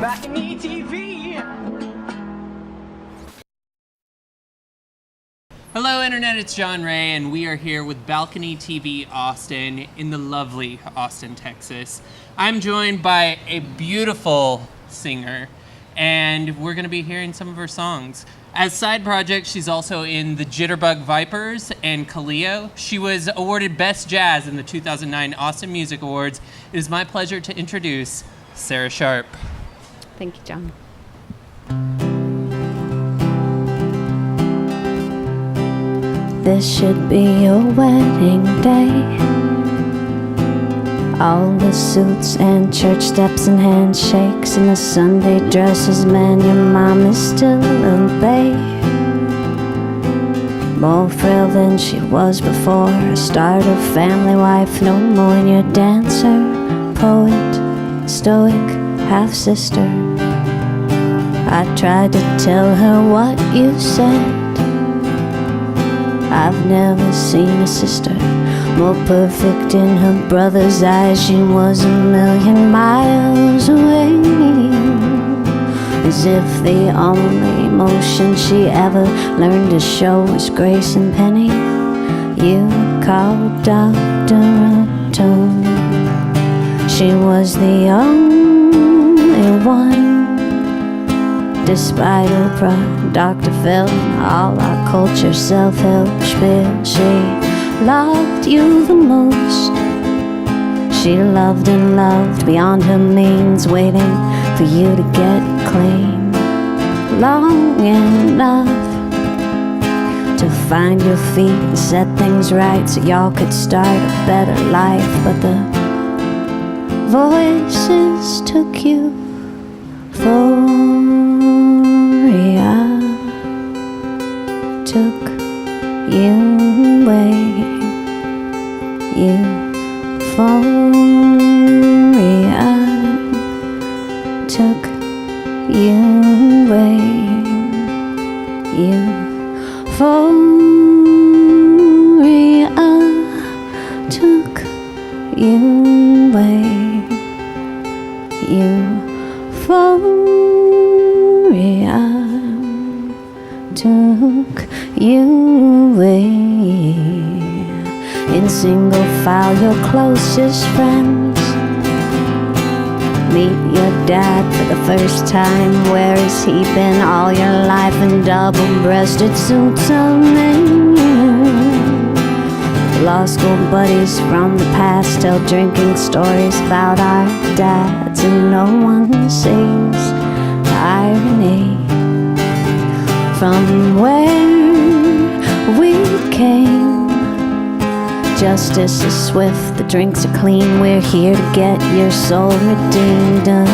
BalconyTV. Hello Internet, it's John Ray, and we are here with Balcony TV Austin in the lovely Austin, Texas. I'm joined by a beautiful singer, and we're going to be hearing some of her songs. As side projects, she's also in the Jitterbug Vipers and Kaliyo. She was awarded Best Jazz in the 2009 Austin Music Awards. It is my pleasure to introduce Sarah Sharp. Thank you, John. This should be your wedding day. All the suits and church steps and handshakes and the Sunday dresses, man, your mom is still a babe. More frail than she was before, a starter, family wife, no more than your dancer, poet, stoic, half-sister. I tried to tell her what you said. I've never seen a sister more perfect in her brother's eyes. She was a million miles away, as if the only emotion she ever learned to show was grace and penny. You called Dr. Atone. She was the only one. Despite her pride, Dr. Phil and all our culture self-help spiel, she loved you the most. She loved and loved beyond her means, waiting for you to get clean long enough to find your feet and set things right so y'all could start a better life. But the voices took you for took you away. Euphoria took you away. Euphoria took you away. Euphoria took you away. In single file, your closest friends meet your dad for the first time. Where has he been all your life? In double-breasted suits of men. Law school buddies from the past tell drinking stories about our dads, and no one sees irony. From where we came, justice is swift, the drinks are clean. We're here to get your soul redeemed. A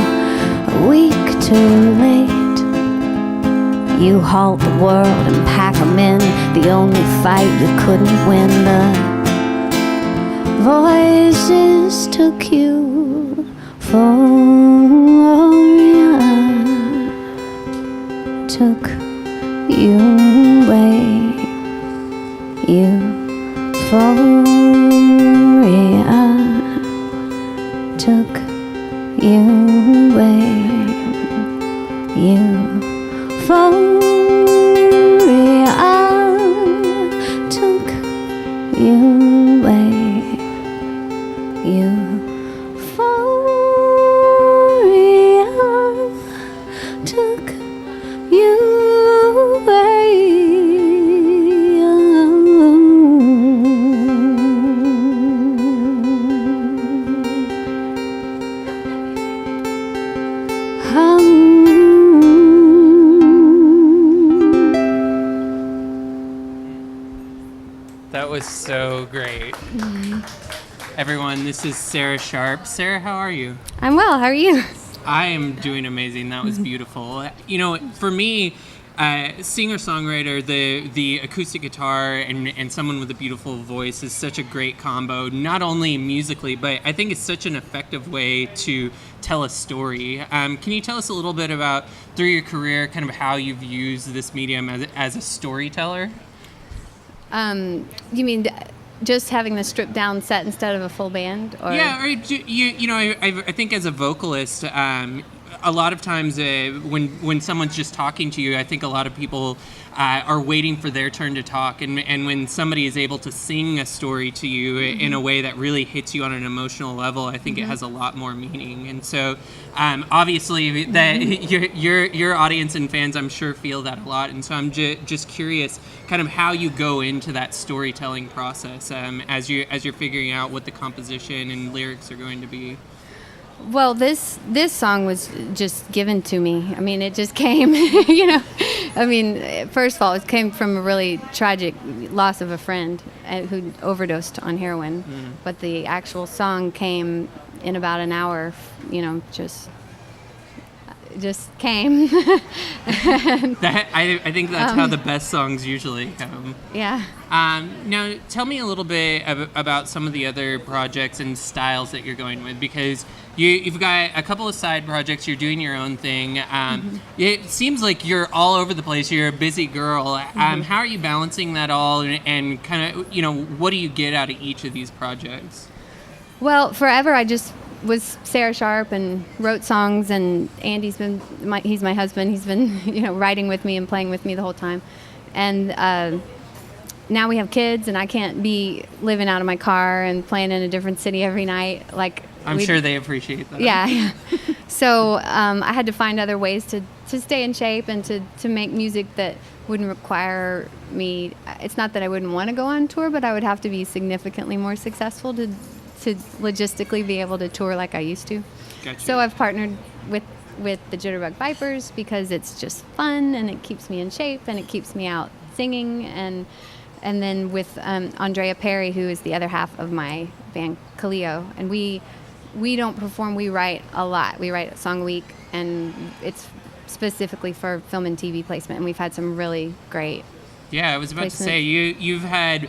week too late, you halt the world and pack 'em in. The only fight you couldn't win. The voices took you for took you away. Euphoria took you away. Euphoria took you away. Euphoria took you away. That was so great. Everyone, this is Sarah Sharp. Sarah, how are you? I'm well. How are you? I am doing amazing. That was beautiful. You know, for me, singer-songwriter, the acoustic guitar and someone with a beautiful voice is such a great combo, not only musically, but I think it's such an effective way to tell a story. Can you tell us a little bit about, through your career, kind of how you've used this medium as a storyteller? You mean just having the stripped down set instead of a full band? Or? Yeah, or you know, I think as a vocalist, a lot of times when someone's just talking to you, I think a lot of people are waiting for their turn to talk, and when somebody is able to sing a story to you in a way that really hits you on an emotional level, I think it has a lot more meaning. And so obviously that your audience and fans, I'm sure, feel that a lot. And so I'm just curious kind of how you go into that storytelling process as you're figuring out what the composition and lyrics are going to be. Well, this song was just given to me. I mean, it just came, you know. I mean, first of all, it came from a really tragic loss of a friend who overdosed on heroin. But the actual song came in about an hour, you know, just came. I think that's how the best songs usually come. Yeah. Now, tell me a little bit about some of the other projects and styles that you're going with, because you've got a couple of side projects. You're doing your own thing. It seems like you're all over the place. You're a busy girl. How are you balancing that all, and kind of, you know, what do you get out of each of these projects? Well, forever I just was Sarah Sharp and wrote songs, and Andy's he's my husband. He's been, you know, writing with me and playing with me the whole time. And now we have kids, and I can't be living out of my car and playing in a different city every night. Like, I'm sure they appreciate that. Yeah. So I had to find other ways to stay in shape and to make music that wouldn't require me. It's not that I wouldn't want to go on tour, but I would have to be significantly more successful to logistically be able to tour like I used to. Gotcha. So I've partnered with the Jitterbug Vipers because it's just fun and it keeps me in shape and it keeps me out singing, and then with Andrea Perry, who is the other half of my band Kaliyo, and we don't perform, we write a lot. We write a song a week, and it's specifically for film and TV placement, and we've had some really great. Yeah, I was about to say you've had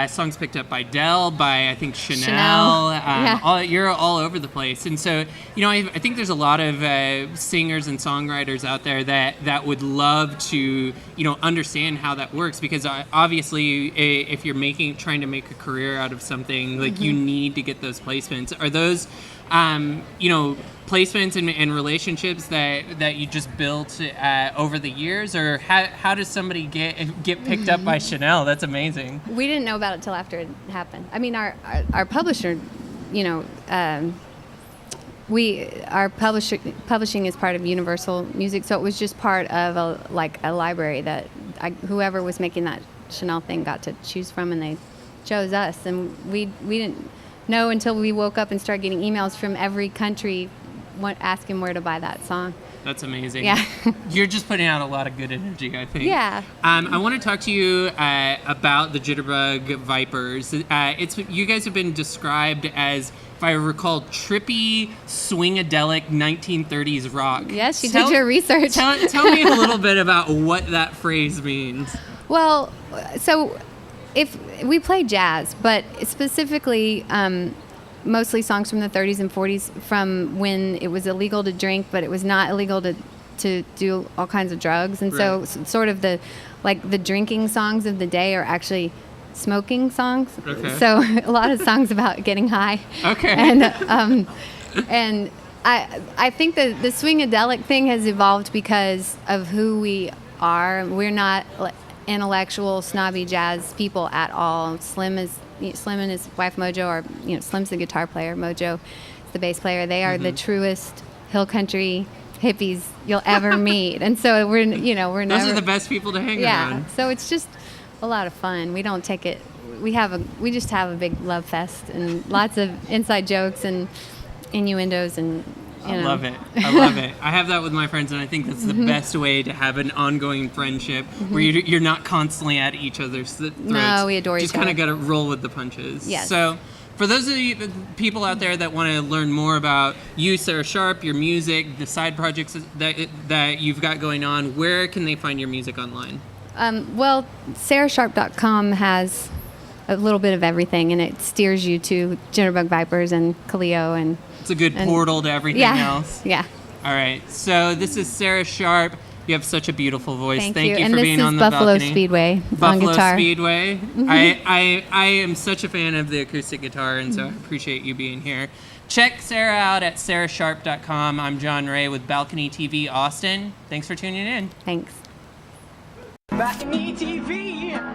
songs picked up by Dell, by I think Chanel. Yeah. You're all over the place, and so you know I think there's a lot of singers and songwriters out there that would love to understand how that works, because obviously if you're trying to make a career out of something, like you need to get those placements. Are those placements and relationships that you just built over the years, or how does somebody get picked up by Chanel? That's amazing. We didn't know about it till after it happened. I mean, our publisher, our publishing is part of Universal Music, so it was just part of a library that whoever was making that Chanel thing got to choose from, and they chose us, and we didn't know until we woke up and started getting emails from every country asking where to buy that song. That's amazing. Yeah. You're just putting out a lot of good energy, I think. Yeah. I want to talk to you about the Jitterbug Vipers. You guys have been described as, if I recall, trippy, swingadelic 1930s rock. Yes, you did your research. Tell me a little bit about what that phrase means. Well, so if we play jazz, but specifically mostly songs from the 30s and 40s, from when it was illegal to drink, but it was not illegal to do all kinds of drugs. And right. So sort of the drinking songs of the day are actually smoking songs. Okay. So a lot of songs about getting high. Okay. And I think the swingadelic thing has evolved because of who we are. We're not intellectual, snobby jazz people at all. Slim and his wife Mojo are, Slim's the guitar player, Mojo is the bass player. They are the truest hill country hippies you'll ever meet, and so we're those are the best people to hang around. Yeah, so it's just a lot of fun. We don't take it. We just have a big love fest and lots of inside jokes and innuendos and. I love it. I love it. I have that with my friends, and I think that's the best way to have an ongoing friendship where you're not constantly at each other's throats. No, we adore each other. Just kind of got to roll with the punches. Yes. So for those of you people out there that want to learn more about you, Sarah Sharp, your music, the side projects that you've got going on, where can they find your music online? Well, sarahsharp.com has a little bit of everything, and it steers you to Jitterbug Vipers and Kaliyo, and it's a good portal to everything else. Yeah. All right. So this is Sarah Sharp. You have such a beautiful voice. Thank you and for being on the Buffalo balcony. Speedway Buffalo on guitar. Speedway. I am such a fan of the acoustic guitar, and so I appreciate you being here. Check Sarah out at sarahsharp.com. I'm John Ray with Balcony TV Austin. Thanks for tuning in. Thanks. BalconyTV.